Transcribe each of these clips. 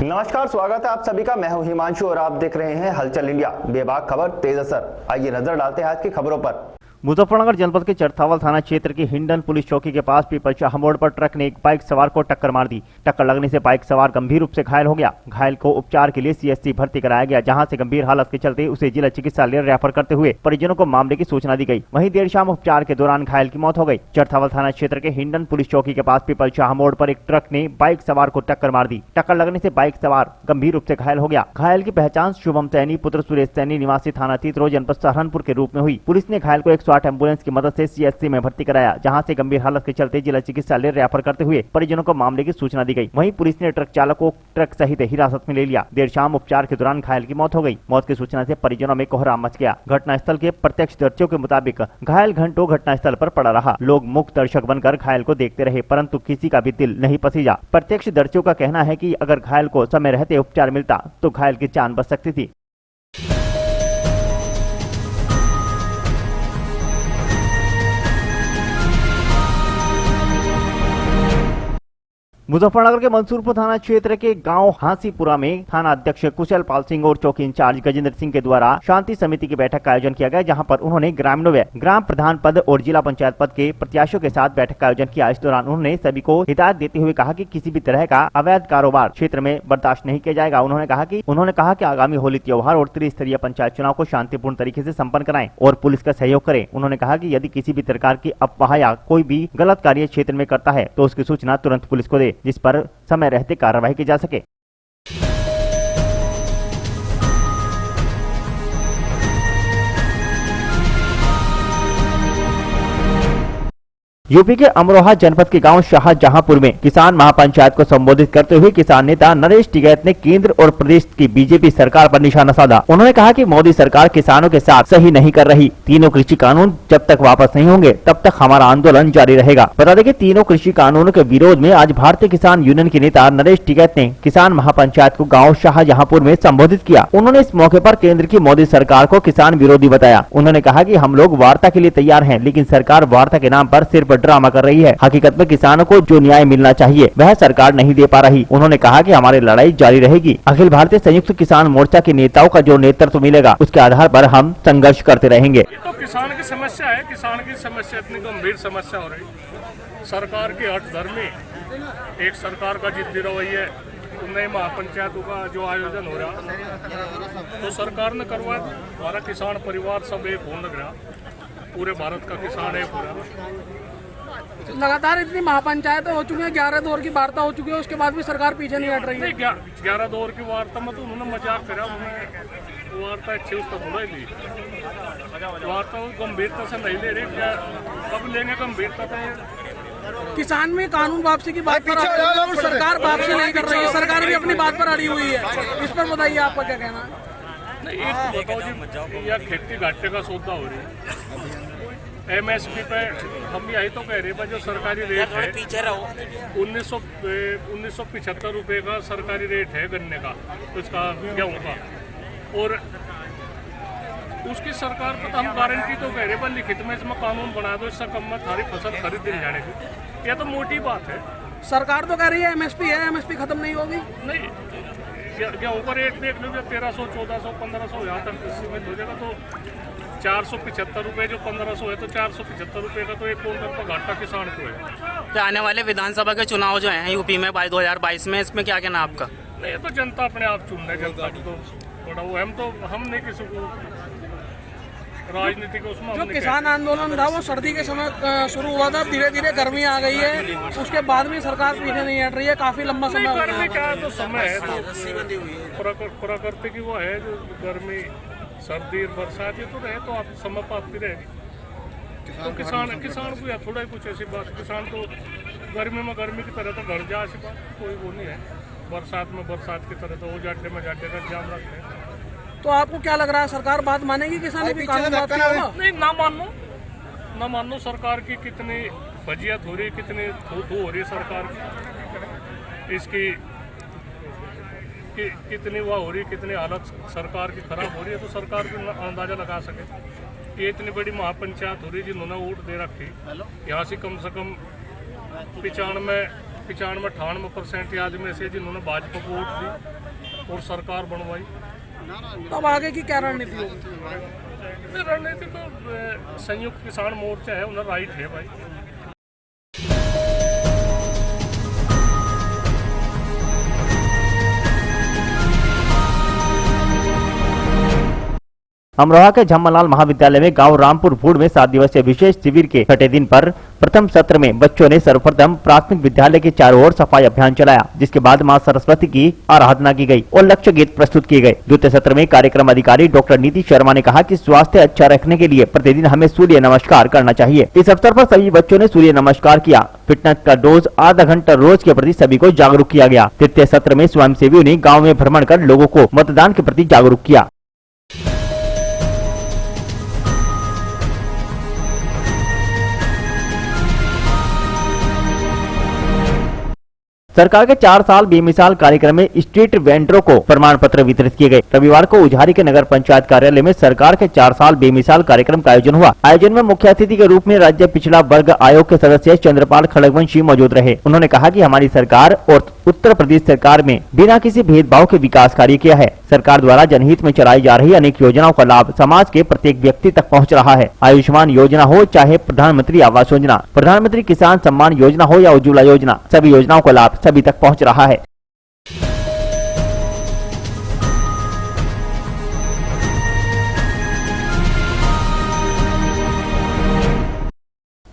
नमस्कार, स्वागत है आप सभी का। मैं हूं हिमांशु और आप देख रहे हैं हलचल इंडिया। बेबाक खबर तेज असर। आइए नजर डालते हैं आज की खबरों पर। मुजफ्फरनगर जनपद के चरथावल थाना क्षेत्र के हिंडन पुलिस चौकी के पास पीपलशाह मोड़ पर ट्रक ने एक बाइक सवार को टक्कर मार दी। टक्कर लगने से बाइक सवार गंभीर रूप से घायल हो गया। घायल को उपचार के लिए सीएचसी भर्ती कराया गया, जहां से गंभीर हालत के चलते उसे जिला चिकित्सालय रेफर करते हुए परिजनों को मामले की सूचना दी गई। वहीं देर शाम उपचार के दौरान घायल की मौत हो गई। चरथावल थाना क्षेत्र के हिंडन पुलिस चौकी के पास पीपलशाह मोड़ पर एक ट्रक ने बाइक सवार को टक्कर मार दी। टक्कर लगने से बाइक सवार गंभीर रूप से घायल हो गया। घायल की पहचान शुभम सैनी पुत्र सुरेश सैनी निवासी थाना तीतरो जनपद सहारनपुर के रूप में हुई। पुलिस ने घायल को 108 एम्बुलेंस की मदद से सीएचसी में भर्ती कराया, जहां से गंभीर हालत के चलते जिला चिकित्सालय रेफर करते हुए परिजनों को मामले की सूचना दी गई। वहीं पुलिस ने ट्रक चालक को ट्रक सहित हिरासत में ले लिया। देर शाम उपचार के दौरान घायल की मौत हो गई। मौत की सूचना से परिजनों में कोहराम मच गया। घटनास्थल के प्रत्यक्षदर्शियों के मुताबिक घायल घंटों घटनास्थल पर पड़ा रहा। लोग मूक दर्शक बनकर घायल को देखते रहे, परंतु किसी का भी दिल नहीं पसीजा। प्रत्यक्षदर्शियों का कहना है कि अगर घायल को समय रहते उपचार मिलता तो घायल की जान बच सकती थी। मुजफ्फरनगर के मंसूरपुर थाना क्षेत्र के गांव हांसीपुरा में थाना अध्यक्ष कुशल पाल सिंह और चौकी इंचार्ज गजेंद्र सिंह के द्वारा शांति समिति की बैठक का आयोजन किया गया, जहां पर उन्होंने ग्रामीणों व ग्राम प्रधान पद और जिला पंचायत पद के प्रत्याशियों के साथ बैठक का आयोजन किया। इस दौरान उन्होंने सभी को हिदायत देते हुए कहा कि किसी भी तरह का अवैध कारोबार क्षेत्र में बर्दाश्त नहीं किया जाएगा। उन्होंने कहा कि आगामी होली त्योहार और त्रिस्तरीय पंचायत चुनाव को शांतिपूर्ण तरीके से संपन्न कराएं और पुलिस का सहयोग करें। उन्होंने कहा कि यदि किसी भी प्रकार की अफवाह या कोई भी गलत कार्य क्षेत्र में करता है तो उसकी सूचना तुरंत पुलिस को दे, जिस पर समय रहते कार्रवाई की जा सके। यूपी के अमरोहा जनपद के गांव शाहजहांपुर में किसान महापंचायत को संबोधित करते हुए किसान नेता नरेश टिकैत ने केंद्र और प्रदेश की बीजेपी सरकार पर निशाना साधा। उन्होंने कहा कि मोदी सरकार किसानों के साथ सही नहीं कर रही। तीनों कृषि कानून जब तक वापस नहीं होंगे तब तक हमारा आंदोलन जारी रहेगा। बता दें कि तीनों कृषि कानूनों के विरोध में आज भारतीय किसान यूनियन के नेता नरेश टिकैत ने किसान महापंचायत को गाँव शाहजहांपुर में संबोधित किया। उन्होंने इस मौके पर केंद्र की मोदी सरकार को किसान विरोधी बताया। उन्होंने कहा कि हम लोग वार्ता के लिए तैयार हैं, लेकिन सरकार वार्ता के नाम पर सिर्फ ड्रामा कर रही है। हकीकत में किसानों को जो न्याय मिलना चाहिए वह सरकार नहीं दे पा रही। उन्होंने कहा कि हमारी लड़ाई जारी रहेगी। अखिल भारतीय संयुक्त किसान मोर्चा के नेताओं का जो नेतृत्व मिलेगा उसके आधार पर हम संघर्ष करते रहेंगे। तो किसान की समस्या है, किसान की समस्या इतनी गंभीर समस्या हो रही। सरकार की हठधर्मी, एक सरकार का जिद्दी रवैया, नए महापंचायतों का जो आयोजन हो रहा तो सरकार ने करवा दी। हमारा किसान परिवार सब एक होने लगा, पूरे भारत का किसान एक हो रहा। लगातार इतनी महापंचायतें हो चुकी हैं, 11 दौर की वार्ता हो चुकी है, उसके बाद भी सरकार पीछे नहीं हट रही है। 11 दौर की वार्ता में तो उन्होंने मजाक करा, उन्होंने वार्ता अच्छी उसका थोड़ा ही ली। वार्ता गंभीरता से नहीं ले रही, क्या कब लेंगे गंभीरता से। किसान में कानून वापसी की बात पर और सरकार वापसी नहीं कर रही है, सरकार भी अपनी बात पर अड़ी हुई है। इस पर बताइए आपका क्या कहना है? नहीं, एक बताओ जी, या खेती घाटे का सौदा हो रही है। MSP पे हम यही तो कह रहे हैं, जो सरकारी रेट है 1975 रुपये का सरकारी रेट है गन्ने का, उसका गेहूँ का, और उसकी सरकार पर तो हम गारंटी तो कह रहे हैं, लिखित में इसमें कानून बना दो, इससे कम में थारी फसल खरीद दी जाएगी। यह तो मोटी बात है। सरकार तो कह रही है MSP है, MSP खत्म नहीं होगी। नहीं, गेहूँ का रेट देख लो, 1300, 1400, 1500 यहाँ तक सीमित हो जाएगा। तो 475 रुपये जो 1500 है, तो 475 रुपये का तो एक क्विंटल का घाटा किसान को है। तो आने वाले विधानसभा के चुनाव जो हैं यूपी में 2022 में, इसमें क्या कहना आपका? नहीं, तो जनता अपने आप चुन रही, जनता को तो थोड़ा वो हम नहीं किसी को राजनीति को उसमें। जो किसान आंदोलन था वो सर्दी के समय शुरू हुआ था, धीरे धीरे गर्मी आ गई है, उसके बाद भी सरकार पीछे नहीं हट रही है, काफी लंबा समय हो गर्मी क्या तो समय है, तो प्रकृति की वो है जो गर्मी, सर्दी, बरसात, ये तो रहे तो आप समय पाती रहेगी। तो किसान को या थोड़ा ही कुछ ऐसी बात, किसान तो गर्मी में गर्मी की तरह तो घर जा, ऐसी बात कोई वो नहीं है। बरसात में बरसात की तरह तो वो जाडे में जाडे का जाम रखते हैं। तो आपको क्या लग रहा है, सरकार बात मानेगी किसान की? नहीं, ना मानो सरकार की कितनी फजीयत हो रही, कितनी थू हो रही है सरकार की, इसकी कितनी वह हो रही, कितनी हालत सरकार की खराब हो रही है, तो सरकार भी अंदाजा लगा सके। ये इतनी बड़ी महापंचायत हो रही जिन्होंने वोट दे रखी, यहाँ से कम 95 95-98% आदमी ऐसे जिन्होंने भाजपा को वोट दी और सरकार बनवाई। तो अब आगे की क्या रणनीति होगी? रणनीति तो संयुक्त किसान मोर्चा है, उन्हें राइट है भाई। अमरोहा के झम्मलाल महाविद्यालय में गांव रामपुर भूड़ में 7 दिवसीय विशेष शिविर के छठे दिन पर प्रथम सत्र में बच्चों ने सर्वप्रथम प्राथमिक विद्यालय के चारों ओर सफाई अभियान चलाया, जिसके बाद मां सरस्वती की आराधना की गई और लक्ष्य गीत प्रस्तुत किए गए। द्वितीय सत्र में कार्यक्रम अधिकारी डॉक्टर नीति शर्मा ने कहा कि स्वास्थ्य अच्छा रखने के लिए प्रतिदिन हमें सूर्य नमस्कार करना चाहिए। इस अवसर पर सभी बच्चों ने सूर्य नमस्कार किया। फिटनेस का डोज आधा घंटा रोज के प्रति सभी को जागरूक किया गया। तृतीय सत्र में स्वयंसेवियों ने गाँव में भ्रमण कर लोगों को मतदान के प्रति जागरूक किया। सरकार के 4 साल बेमिसाल कार्यक्रम में स्ट्रीट वेंडरों को प्रमाण पत्र वितरित किए गए। रविवार को उजारी के नगर पंचायत कार्यालय में सरकार के 4 साल बेमिसाल कार्यक्रम का आयोजन हुआ। आयोजन में मुख्य अतिथि के रूप में राज्य पिछड़ा वर्ग आयोग के सदस्य चंद्रपाल खड़गवंशी मौजूद रहे। उन्होंने कहा कि हमारी सरकार और उत्तर प्रदेश सरकार में बिना किसी भेदभाव के विकास कार्य किया है। सरकार द्वारा जनहित में चलाई जा रही अनेक योजनाओं का लाभ समाज के प्रत्येक व्यक्ति तक पहुंच रहा है। आयुष्मान योजना हो चाहे प्रधानमंत्री आवास योजना, प्रधानमंत्री किसान सम्मान योजना हो या उज्ज्वला योजना, सभी योजनाओं का लाभ सभी तक पहुंच रहा है।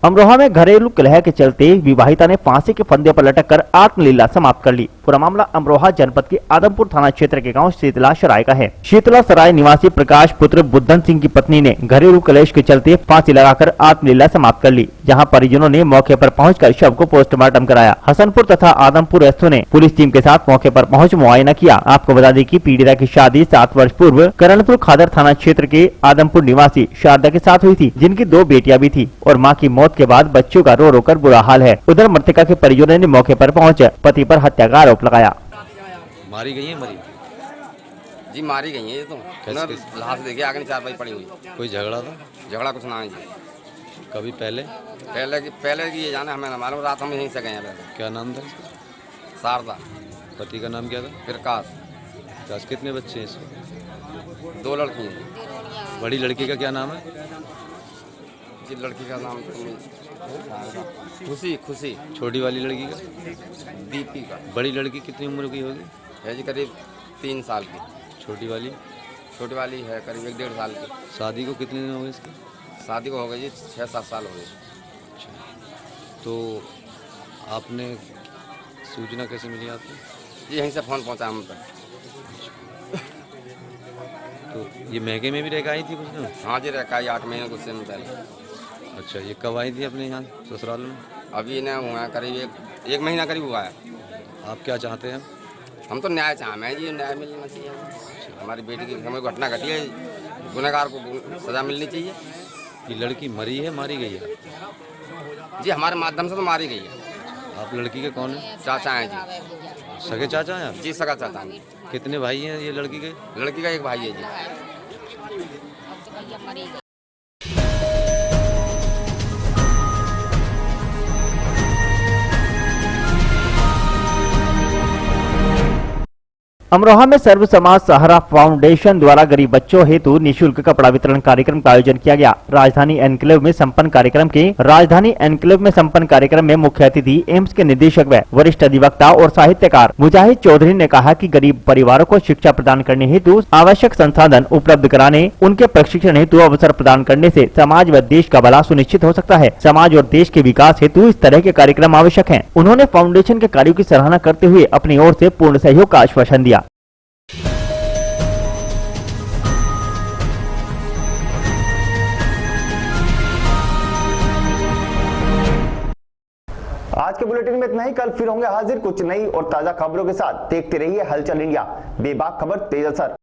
अमरोहा में घरेलू कलह के चलते विवाहिता ने फांसी के फंदे पर लटककर आत्मलीला समाप्त कर ली। पूरा मामला अमरोहा जनपद के आदमपुर थाना क्षेत्र के गांव शीतला सराय का है। शीतला सराय निवासी प्रकाश पुत्र बुद्धन सिंह की पत्नी ने घरेलू कलेश के चलते फांसी लगाकर आत्मलीला समाप्त कर ली, जहां परिजनों ने मौके पर पहुंचकर शव को पोस्टमार्टम कराया। हसनपुर तथा आदमपुर एसओ ने पुलिस टीम के साथ मौके पर पहुंच मुआयना किया। आपको बता दें कि पीड़िता की शादी 7 वर्ष पूर्व करणपुर खादर थाना क्षेत्र के आदमपुर निवासी शारदा के साथ हुई थी, जिनकी 2 बेटियां भी थी और मां की मौत के बाद बच्चों का रो रो कर बुरा हाल है। उधर मृतका के परिजनों ने मौके पर पहुंच पति पर हत्या का आरोप लगाया। मारी गई है? मरी जी मारी गई है ये तो। लाश देखिए आगे 4 बजे पड़ी हुई। कोई झगड़ा था? झगड़ा कुछ ना है जी। कभी पहले की ये जाने हमें ना मालूम। रात हम यहीं से गए हैं। क्या नाम था? शारदा। पति का नाम क्या था? प्रकाश। कितने बच्चे हैं इसमें? 2 लड़की हैं। बड़ी लड़की का क्या नाम है? जी लड़की का नाम खुशी। छोटी वाली लड़की का? दीपिका। बड़ी लड़की कितनी उम्र की होगी? है जी करीब 3 साल की। छोटी वाली है करीब 1-1.5 साल की। शादी को कितने दिन हो गए इसके? शादी को हो गई जी 6-7 साल हो गए। तो आपने सूचना कैसे मिली आपको? जी यहीं से फ़ोन पहुंचा हम तक। तो ये महंगे में भी रह आई थी कुछ दिन? हाँ जी रह आई 8 महीने कुछ दिन पहले। अच्छा, ये कब आई थी अपने यहाँ ससुराल में? अभी इन्हें हुआ करीब 1 महीना करीब हुआ है। आप क्या चाहते हैं? हम तो न्याय चाहते हैं जी, न्याय मिलना चाहिए। हमारी बेटी की हमें घटना घटी है, गुनहगार को सजा मिलनी चाहिए। ये लड़की मरी है मारी गई है? जी हमारे माध्यम से तो मारी गई है। आप लड़की के कौन है? चाचा हैं जी। सगे चाचा हैं आप? जी सगा चाचा हैं। कितने भाई हैं ये लड़की के? लड़की का 1 भाई है जी। अमरोहा में सर्व समाज सहारा फाउंडेशन द्वारा गरीब बच्चों हेतु निःशुल्क कपड़ा वितरण कार्यक्रम का आयोजन किया गया। राजधानी एनक्लेव में संपन्न कार्यक्रम में मुख्य अतिथि एम्स के निदेशक व वरिष्ठ अधिवक्ता और साहित्यकार मुजाहिद चौधरी ने कहा कि गरीब परिवारों को शिक्षा प्रदान करने हेतु आवश्यक संसाधन उपलब्ध कराने, उनके प्रशिक्षण हेतु अवसर प्रदान करने से समाज व देश का भला सुनिश्चित हो सकता है। समाज और देश के विकास हेतु इस तरह के कार्यक्रम आवश्यक हैं। उन्होंने फाउंडेशन के कार्यों की सराहना करते हुए अपनी ओर से पूर्ण सहयोग का आश्वासन दिया। आज के बुलेटिन में इतना ही। कल फिर होंगे हाजिर कुछ नई और ताजा खबरों के साथ। देखते रहिए हलचल इंडिया, बेबाक खबर तेज असर।